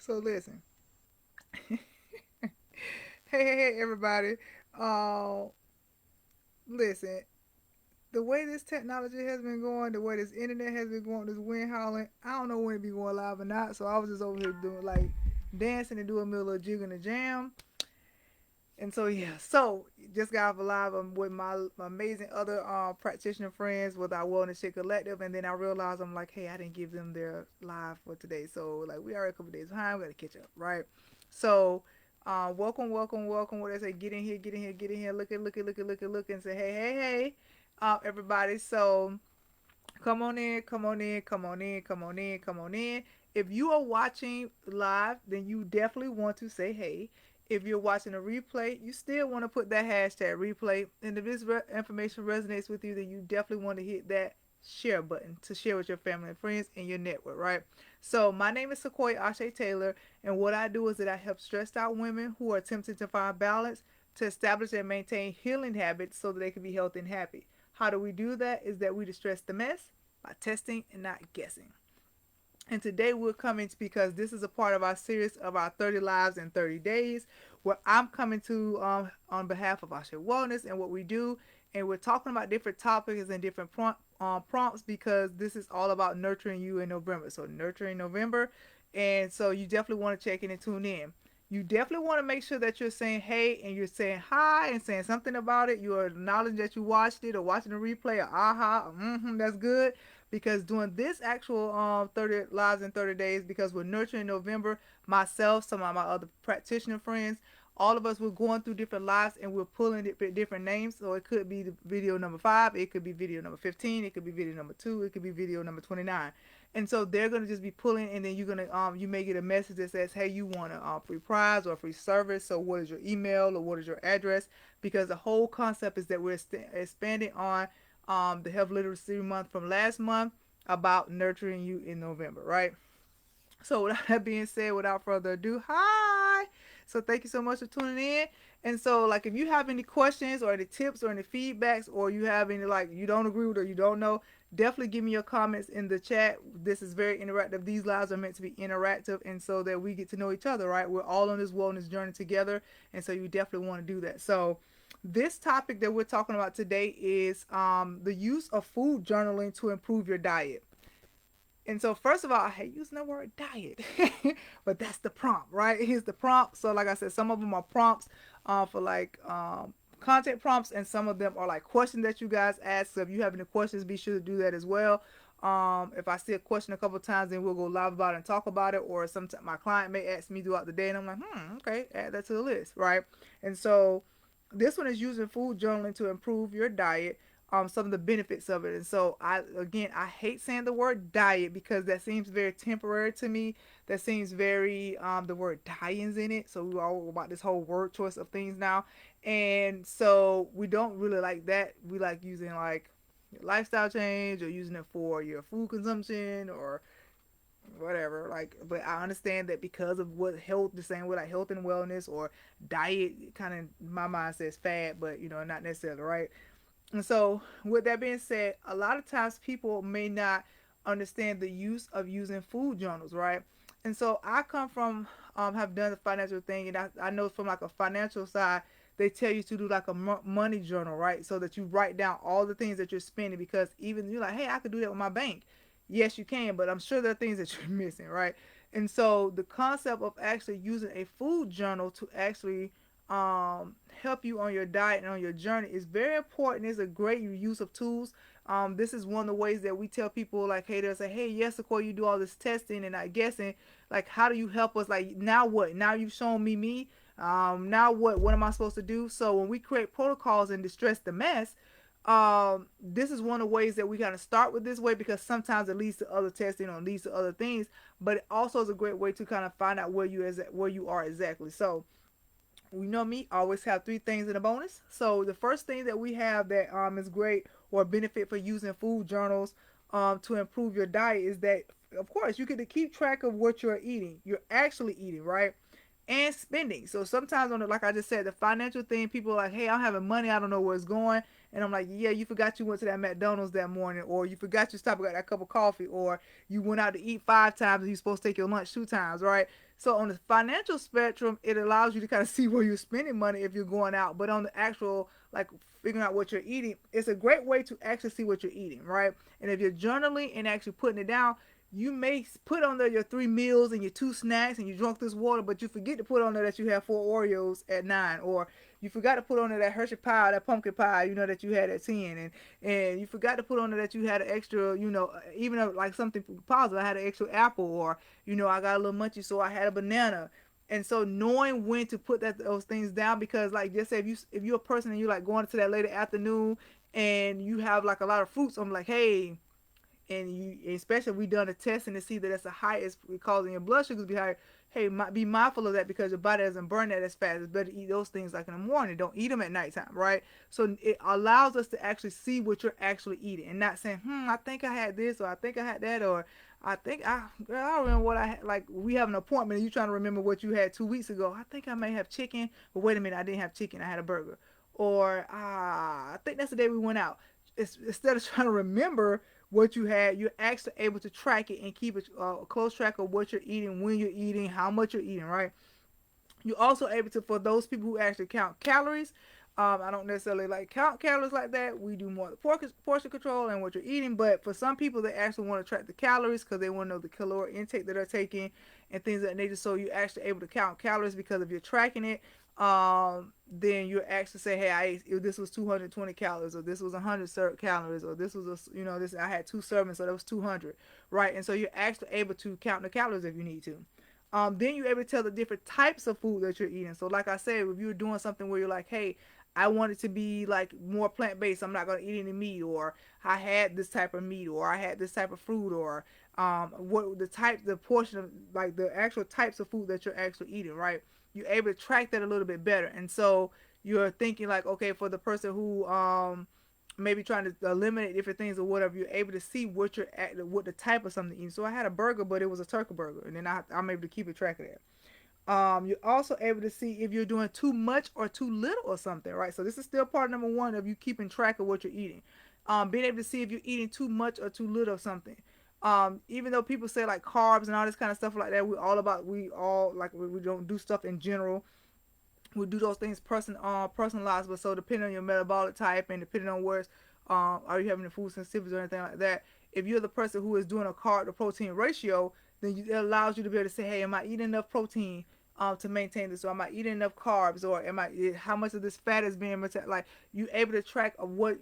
So listen, hey, everybody. Uh, Listen. The way this technology has been going, the way this internet has been going, this wind howling, I don't know when it be going live or not. So I was just over here doing like dancing and doing a little jig and a jam. And so yeah, so just got off a live with my amazing other practitioner friends with our Wellness Shit Collective, and then I realized I'm like, hey, I didn't give them their live for today, so like we are a couple days behind, we gotta catch up, right? So, welcome. What I say, get in here, look, and say, hey, everybody. So come on in. If you are watching live, then you definitely want to say hey. If you're watching a replay, you still want to put that hashtag replay. And if this information resonates with you, then you definitely want to hit that share button to share with your family and friends and your network, right? So my name is Sequoia Ashe Taylor, and what I do is that I help stressed out women who are attempting to find balance to establish and maintain healing habits so that they can be healthy and happy. How do we do that? Is that we distress the mess by testing and not guessing. And today we're coming because this is a part of our series of our 30 Lives in 30 Days, where I'm coming to on behalf of Asha Wellness and what we do. And we're talking about different topics and different prompts because this is all about nurturing you in November. So, nurturing November. And so, you definitely want to check in and tune in. You definitely want to make sure that you're saying hey and you're saying hi and saying something about it. You're acknowledging that you watched it or watching the replay or aha, that's good. Because doing this actual 30 lives in 30 days, because we're nurturing November, myself, some of my other practitioner friends, all of us, we're going through different lives and we're pulling different names. So it could be the video number 5, it could be video number 15, it could be video number 2, it could be video number 29. And so they're gonna just be pulling, and then you're gonna you may get a message that says, hey, you want a free prize or a free service. So what is your email or what is your address? Because the whole concept is that we're expanding on the Health Literacy Month from last month about nurturing you in November, right? So with that being said, without further ado, hi. So thank you so much for tuning in. And so like if you have any questions or any tips or any feedbacks, or you have any like you don't agree with or you don't know, definitely give me your comments in the chat. This is very interactive. These lives are meant to be interactive, and so that we get to know each other, right? We're all on this wellness journey together, and so you definitely want to do that. So this topic that we're talking about today is the use of food journaling to improve your diet. And so, first of all, I hate using the word diet, but that's the prompt, right? Here's the prompt. So, like I said, some of them are prompts for like content prompts, and some of them are like questions that you guys ask. So, if you have any questions, be sure to do that as well. If I see a question a couple of times, then we'll go live about it and talk about it. Or sometimes my client may ask me throughout the day, and I'm like, okay, add that to the list, right? And so, this one is using food journaling to improve your diet, some of the benefits of it. And so I hate saying the word diet because that seems very temporary to me. That seems very the word diet's in it. So we're all about this whole word choice of things now. And so we don't really like that. We like using like your lifestyle change or using it for your food consumption or whatever. Like, but I understand that because of what health, the same way like health and wellness or diet, kind of my mind says fad, but not necessarily, right? And so, with that being said, a lot of times people may not understand the use of using food journals, right? And so, I come from, have done the financial thing, and I know from like a financial side, they tell you to do like a money journal, right? So that you write down all the things that you're spending, because even you're like, hey, I could do that with my bank. Yes, you can, but I'm sure there are things that you're missing, right? And so, the concept of actually using a food journal to actually help you on your diet and on your journey is very important. It's a great use of tools. This is one of the ways that we tell people, like, hey, they'll say, hey, yes, of course, you do all this testing and not guessing. Like, how do you help us? Like, now what? Now you've shown me. Now what? What am I supposed to do? So when we create protocols and distress the mess, this is one of the ways that we kind of start with this way, because sometimes it leads to other testing or leads to other things, but it also is a great way to kind of find out where you are exactly. So we know me, always have 3 things in a bonus. So the first thing that we have that is great or benefit for using food journals to improve your diet is that, of course, you get to keep track of what you're eating. You're actually eating, right? and spending. So sometimes on the, like I just said, the financial thing, people are like, hey, I'm having money, I don't know where it's going. And I'm like, yeah, you forgot you went to that McDonald's that morning, or you forgot you stopped and got that cup of coffee, or you went out to eat 5 times and you're supposed to take your lunch 2 times, right? So on the financial spectrum, it allows you to kind of see where you're spending money if you're going out. But on the actual, like, figuring out what you're eating, it's a great way to actually see what you're eating, right? And if you're journaling and actually putting it down, you may put on there your 3 meals and your 2 snacks and you drunk this water, but you forget to put on there that you have 4 Oreos at 9, or you forgot to put on there that Hershey pie, that pumpkin pie, that you had at 10, and you forgot to put on there that you had an extra, even like something positive. I had an extra apple, or I got a little munchy, so I had a banana. And so knowing when to put those things down, because like just say if you're a person and you're like going to that later afternoon and you have like a lot of fruits, I'm like, hey, and you, especially if we done a testing to see that it's the highest causing your blood sugars to be higher. Hey, be mindful of that, because your body doesn't burn that as fast. It's better to eat those things like in the morning. Don't eat them at nighttime, right? So it allows us to actually see what you're actually eating, and not saying, I think I had this, or I think I had that, or I think girl, I don't remember what I had. Like, we have an appointment and you trying to remember what you had 2 weeks ago. I think I may have chicken, but wait a minute, I didn't have chicken. I had a burger. Or I think that's the day we went out. Instead of trying to remember what you had, you're actually able to track it and keep a close track of what you're eating, when you're eating, how much you're eating, right? You're also able to, for those people who actually count calories. I don't necessarily like count calories like that. We do more portion control and what you're eating. But for some people, they actually want to track the calories because they want to know the caloric intake that they're taking and things of that nature. So you're actually able to count calories, because if you're tracking it, then you actually say, hey, I ate, if this was 220 calories, or this was 100 calories, or this was this I had 2 servings, so that was 200, right? And so you're actually able to count the calories if you need to. Then you're able to tell the different types of food that you're eating. So like I said, if you're doing something where you're like, hey, I want it to be like more plant based, I'm not going to eat any meat, or I had this type of meat, or I had this type of fruit, or what the portion of, like, the actual types of food that you're actually eating, right? You're able to track that a little bit better. And so you're thinking like, okay, for the person who maybe trying to eliminate different things or whatever, you're able to see what the type of something eating. So I had a burger, but it was a turkey burger, and then I'm able to keep a track of that. You're also able to see if you're doing too much or too little or something, right? So this is still part number one of you keeping track of what you're eating. Being able to see if you're eating too much or too little of something. Even though people say like carbs and all this kind of stuff like that, we all like, we don't do stuff in general. We do those things personalized, but so depending on your metabolic type and depending on where are you having the food sensitivities or anything like that. If you're the person who is doing a carb to protein ratio, then it allows you to be able to say, hey, am I eating enough protein to maintain this, or am I eating enough carbs, or how much of this fat is being like, you able to track of what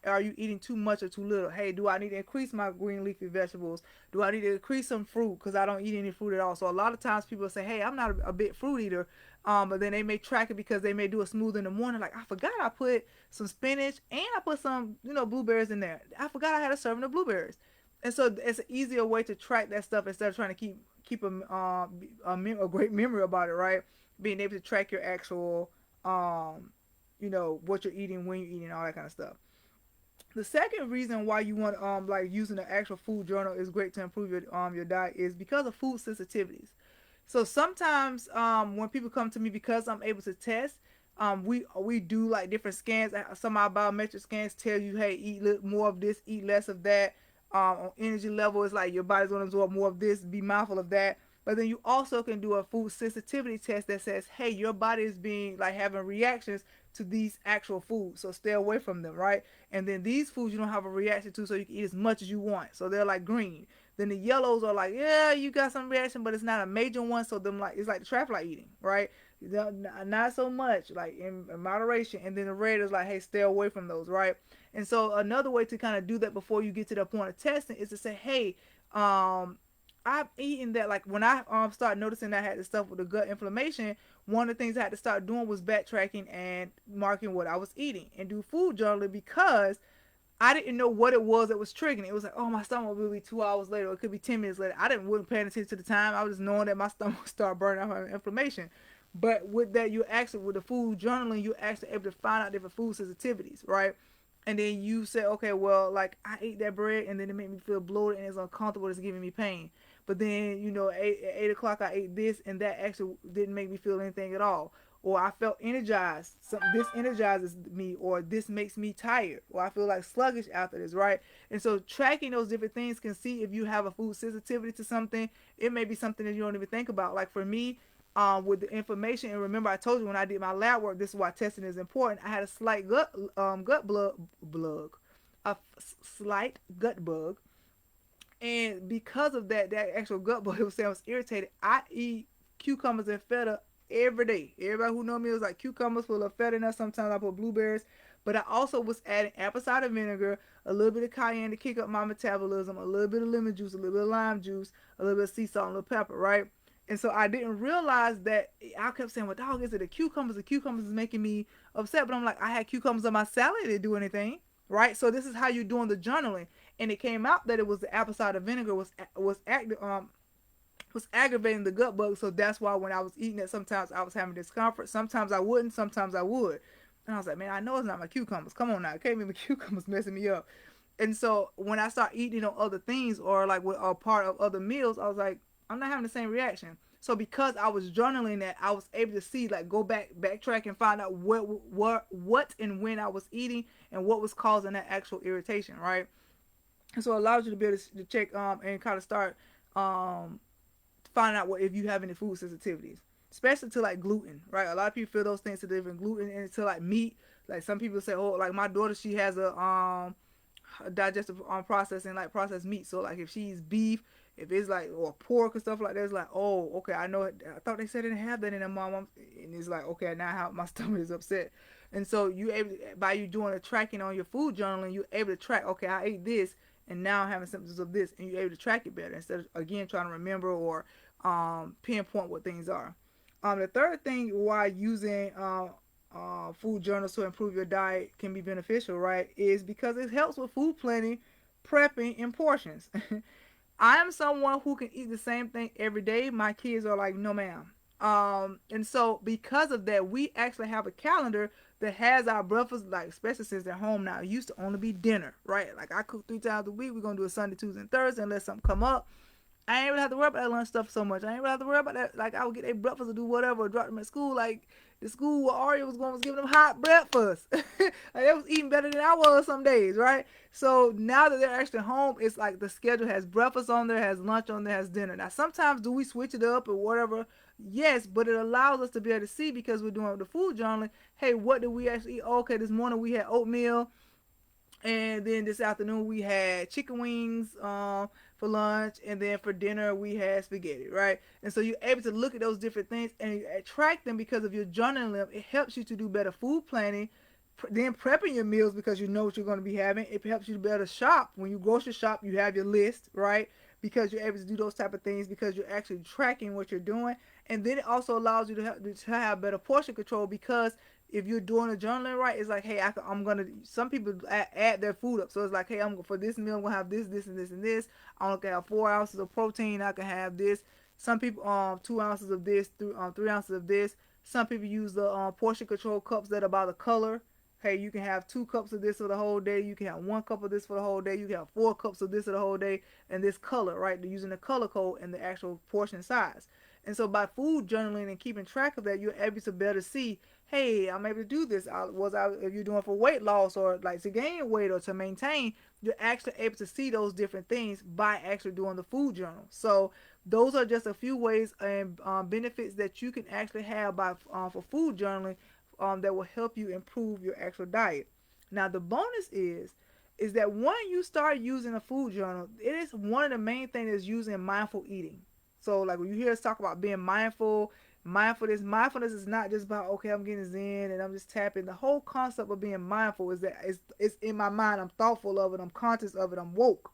are you eating too much or too little. Hey, do I need to increase my green leafy vegetables? Do I need to increase some fruit because I don't eat any fruit at all? So a lot of times people say, hey, I'm not a big fruit eater, but then they may track it because they may do a smoothie in the morning, like, I forgot I put some spinach and I put some blueberries in there. I forgot I had a serving of blueberries. And so it's an easier way to track that stuff instead of trying to keep a great memory about it, right? Being able to track your actual, what you're eating, when you're eating, all that kind of stuff. The second reason why you want like using the actual food journal is great to improve your diet is because of food sensitivities. So sometimes when people come to me, because I'm able to test, we do like different scans. Some of our biometric scans tell you, hey, eat more of this, eat less of that. On energy level, it's like your body's going to absorb more of this. Be mindful of that. But then you also can do a food sensitivity test that says, hey, your body is being like having reactions to these actual foods, so stay away from them, right? And then these foods you don't have a reaction to, so you can eat as much as you want. So they're like green. Then the yellows are like, yeah, you got some reaction, but it's not a major one. So them, like, it's like the traffic light eating, right? Not so much, like in moderation. And then the red is like, hey, stay away from those, right? And so another way to kind of do that before you get to the point of testing is to say, hey, I've eaten that. Like when I started noticing that I had the stuff with the gut inflammation, one of the things I had to start doing was backtracking and marking what I was eating and do food journaling, because I didn't know what it was that was triggering it. It was like, oh, my stomach will be 2 hours later, or it could be 10 minutes later. Wasn't paying attention to the time. I was just knowing that my stomach would start burning out from inflammation. But with that, you actually, with the food journaling, you're actually able to find out different food sensitivities, right? and then you say, okay, well, like I ate that bread and then it made me feel bloated and it's uncomfortable, it's giving me pain. But then, at 8 o'clock I ate this and that actually didn't make me feel anything at all. Or I felt energized. This energizes me, or this makes me tired, or I feel like sluggish after this, right? And so tracking those different things can see if you have a food sensitivity to something. It may be something that you don't even think about. Like for me, with the information, and remember I told you when I did my lab work, this is why testing is important. I had a slight gut bug, slight gut bug, and because of that actual gut bug, it was saying I was irritated. I eat cucumbers and feta every day. Everybody who know me was like cucumbers full of feta in there. Sometimes I put blueberries, but I also was adding apple cider vinegar, a little bit of cayenne to kick up my metabolism, a little bit of lemon juice, a little bit of lime juice, a little bit of sea salt, and a little pepper, right? And so I didn't realize that. I kept saying, well, dog, is it the cucumbers? The cucumbers is making me upset. But I'm like, I had cucumbers on my salad. It didn't do anything, right? So this is how you're doing the journaling. And it came out that it was the apple cider vinegar was aggravating the gut bug. So that's why when I was eating it, sometimes I was having discomfort. Sometimes I wouldn't. Sometimes I would. And I was like, man, I know it's not my cucumbers. Come on now, it can't be my cucumbers messing me up. And so when I start eating on other things or like with a part of other meals, I was like, I'm not having the same reaction. So because I was journaling that, I was able to see, like, go backtrack and find out what and when I was eating and what was causing that actual irritation, right? And so it allows you to be able to check and kind of start um find out what if you have any food sensitivities, especially to like gluten, right? A lot of people feel those things to different gluten and to like meat. Like some people say, oh, like my daughter, she has a digestive processing like processed meat. So like if she's beef, if it's like or pork and stuff like that, it's like, oh, okay, I know it. I thought they said they didn't have that in their mom, and it's like, okay, now how my stomach is upset. And so you able by you doing a tracking on your food journaling, you're able to track, okay, I ate this and now I'm having symptoms of this, and you're able to track it better instead of again trying to remember or pinpoint what things are. The third thing why using food journals to improve your diet can be beneficial, right, is because it helps with food planning, prepping, and portions. I am someone who can eat the same thing every day. My kids are like, no, ma'am. And so because of that, we actually have a calendar that has our breakfast, like especially since they're home now. It used to only be dinner, right? Like I cook 3 times a week. We're gonna do a Sunday, Tuesday, and Thursday unless something come up. I ain't really have to worry about that lunch stuff so much. I ain't really have to worry about that. Like I would get their breakfast or do whatever, or drop them at school. Like the school where Aria was going was giving them hot breakfast. Like they was eating better than I was some days, right? So now that they're actually home, it's like the schedule has breakfast on there, has lunch on there, has dinner. Now sometimes do we switch it up or whatever? Yes, but it allows us to be able to see because we're doing the food journaling. Hey, what did we actually eat? Okay, this morning we had oatmeal. And then this afternoon we had chicken wings for lunch, and then for dinner we had spaghetti, right? And so you're able to look at those different things and you attract them because of your journaling. It helps you to do better food planning, then prepping your meals because you know what you're going to be having. It helps you to better shop. When you grocery shop, you have your list, right? Because you're able to do those type of things because you're actually tracking what you're doing. And then it also allows you to have better portion control because if you're doing a journaling right, it's like, hey, I'm gonna. Some people add their food up, so it's like, hey, I'm for this meal, I'm gonna have this, this, and this, and this. I only can have 4 ounces of protein. I can have this. Some people 2 ounces of this, 3 ounces of this. Some people use the portion control cups that are by the color. Hey, you can have 2 cups of this for the whole day. You can have 1 cup of this for the whole day. You can have 4 cups of this for the whole day, and this color, right? They're using the color code and the actual portion size. And so by food journaling and keeping track of that, you're able to better see, hey, I'm able to do this. If you're doing for weight loss or like to gain weight or to maintain, you're actually able to see those different things by actually doing the food journal. So those are just a few ways and benefits that you can actually have by for food journaling that will help you improve your actual diet. Now the bonus is that when you start using a food journal, it is one of the main things is using mindful eating. So like when you hear us talk about being mindful, mindfulness is not just about, okay, I'm getting zen and I'm just tapping. The whole concept of being mindful is that it's in my mind. I'm thoughtful of it. I'm conscious of it. I'm woke.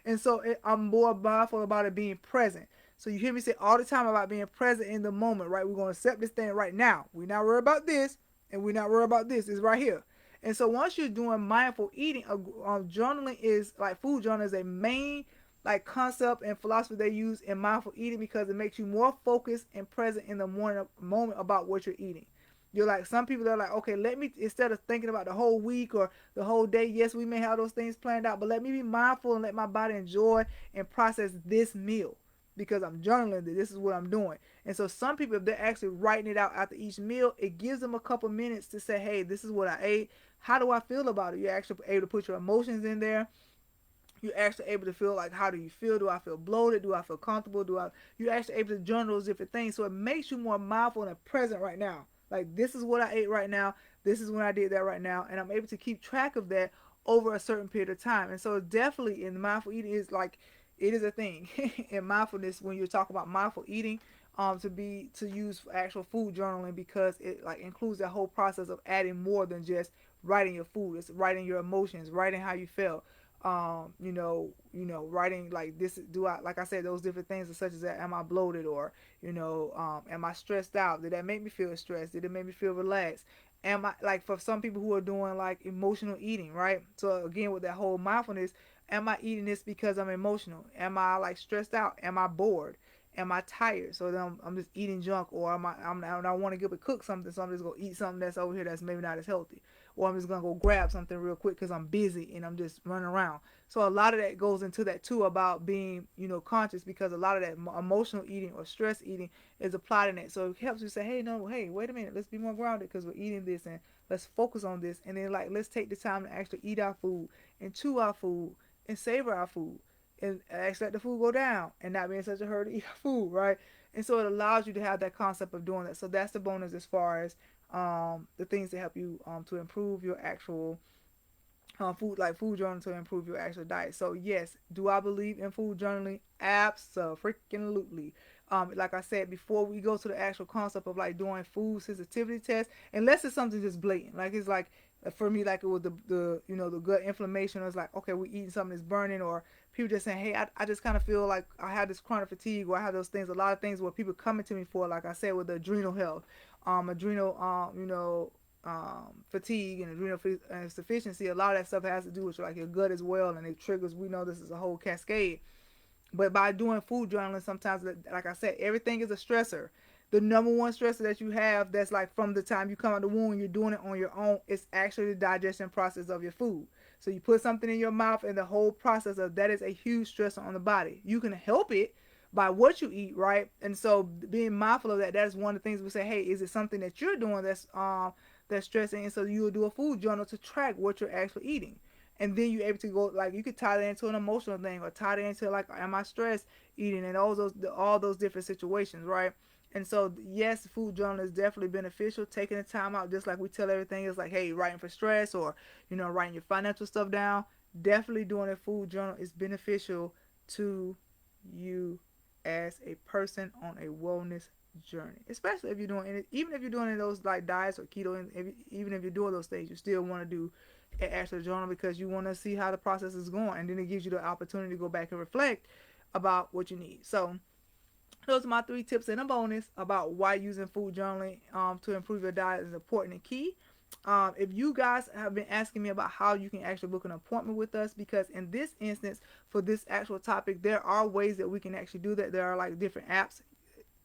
And so I'm more mindful about it being present. So you hear me say all the time about being present in the moment, right? We're going to accept this thing right now. We're not worried about this and we're not worried about this. It's right here. And so once you're doing mindful eating, journaling is like food journaling is a main like concept and philosophy they use in mindful eating because it makes you more focused and present in the moment about what you're eating. You're like, some people are like, okay, let me, instead of thinking about the whole week or the whole day, yes, we may have those things planned out, but let me be mindful and let my body enjoy and process this meal because I'm journaling that this is what I'm doing. And so some people, if they're actually writing it out after each meal, it gives them a couple minutes to say, hey, this is what I ate. How do I feel about it? You're actually able to put your emotions in there. You're actually able to feel like, how do you feel? Do I feel bloated? Do I feel comfortable? You're actually able to journal those different things. So it makes you more mindful and present right now. Like, this is what I ate right now. This is when I did that right now. And I'm able to keep track of that over a certain period of time. And so definitely in mindful eating is like, it is a thing in mindfulness when you talk about mindful eating, to use actual food journaling, because it like includes that whole process of adding more than just writing your food. It's writing your emotions, writing how you felt, writing like this, do I, like I said, those different things such as that, am I bloated, or am I stressed out? Did that make me feel stressed? Did it make me feel relaxed? Am I, like, for some people who are doing like emotional eating, right? So again, with that whole mindfulness, am I eating this because I'm emotional? Am I like stressed out? Am I bored? Am I tired? So then I'm just eating junk, or I want to get up and cook something, so I'm just gonna eat something that's over here that's maybe not as healthy, or I'm just gonna go grab something real quick because I'm busy and I'm just running around. So a lot of that goes into that too, about being conscious, because a lot of that emotional eating or stress eating is applied in it. So it helps you say, hey, no, hey, wait a minute, let's be more grounded because we're eating this, and let's focus on this, and then like let's take the time to actually eat our food and chew our food and savor our food and actually let the food go down and not be in such a hurry to eat our food, right? And so it allows you to have that concept of doing that. So that's the bonus as far as the things that help you to improve your actual food journaling, to improve your actual diet. So yes, do I believe in food journaling? Absolutely. Like I said before, we go to the actual concept of like doing food sensitivity tests, unless it's something just blatant, like it's like for me, like it was the gut inflammation. It's like, okay, we're eating something that's burning, or people just saying, hey, I just kind of feel like I have this chronic fatigue, or I have those things. A lot of things where people coming to me for, like I said, with the adrenal health, adrenal, fatigue and adrenal insufficiency. A lot of that stuff has to do with like your gut as well, and it triggers. We know this is a whole cascade. But by doing food journaling, sometimes, like I said, everything is a stressor. The number one stressor that you have, that's like from the time you come out of the womb, you're doing it on your own, it's actually the digestion process of your food. So you put something in your mouth, and the whole process of that is a huge stressor on the body. You can help it by what you eat, right? And so being mindful of that, that's one of the things we say, hey, is it something that you're doing that's stressing? And so you will do a food journal to track what you're actually eating. And then you're able to go, like, you could tie that into an emotional thing, or tie that into like, am I stressed eating, and all those different situations, right? And so yes, food journal is definitely beneficial. Taking the time out, just like we tell everything, is like, hey, writing for stress, or writing your financial stuff down. Definitely doing a food journal is beneficial to you as a person on a wellness journey, especially if you're doing it, even if you're doing those like diets or keto, and even if you're doing those things, you still want to do an actual journal, because you want to see how the process is going, and then it gives you the opportunity to go back and reflect about what you need. So those are my 3 tips and a bonus about why using food journaling to improve your diet is important and key. If you guys have been asking me about how you can actually book an appointment with us, because in this instance, for this actual topic, there are ways that we can actually do that. There are like different apps,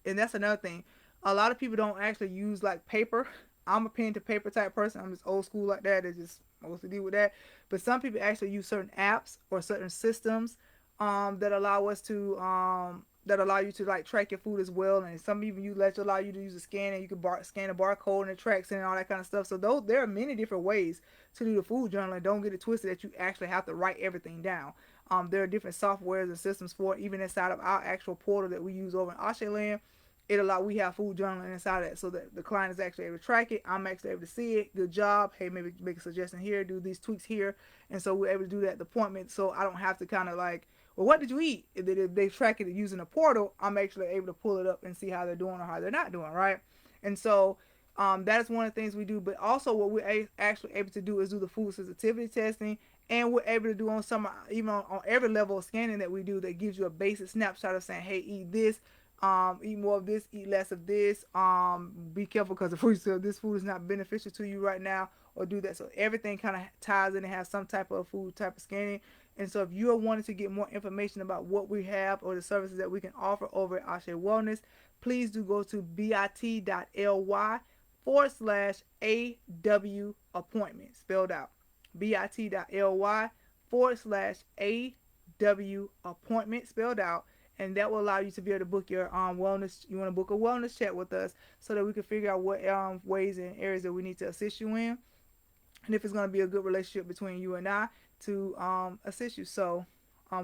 and that's another thing. A lot of people don't actually use like paper. I'm a pen to paper type person. I'm just old school like that. It's just mostly deal with that. But some people actually use certain apps or certain systems that allow us to that allow you to like track your food as well. And some even allow you to use a scan, and you can scan a barcode and it tracks and all that kind of stuff. So there are many different ways to do the food journaling. Don't get it twisted that you actually have to write everything down. There are different softwares and systems for it, even inside of our actual portal that we use over in Australia. We have food journaling inside of it, so that the client is actually able to track it. I'm actually able to see it. Good job. Hey, maybe make a suggestion here, do these tweaks here. And so we're able to do that at the appointment, so I don't have to kind of like, well, what did you eat? If they track it using a portal, I'm actually able to pull it up and see how they're doing or how they're not doing, right? And so that is one of the things we do. But also what we're actually able to do is do the food sensitivity testing, and we're able to do on some, even on every level of scanning that we do, that gives you a basic snapshot of saying, hey, eat this, eat more of this, eat less of this, be careful because this food is not beneficial to you right now, or do that. So everything kind of ties in and has some type of food type of scanning. And so if you are wanting to get more information about what we have or the services that we can offer over at Ashe Wellness, please do go to bit.ly bit.ly/AW appointment, spelled out. bit.ly/AW appointment, spelled out. And that will allow you to be able to book your wellness. You want to book a wellness chat with us so that we can figure out what ways and areas that we need to assist you in, and if it's going to be a good relationship between you and I to assist you. So,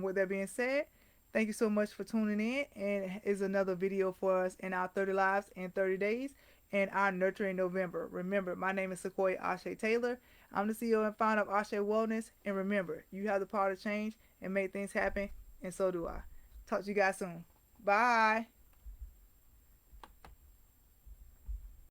with that being said, thank you so much for tuning in. And it's another video for us in our 30 Lives in 30 Days and our Nurturing November. Remember, my name is Sequoia Ashe Taylor. I'm the CEO and founder of Ashe Wellness. And remember, you have the power to change and make things happen, and so do I. Talk to you guys soon. Bye.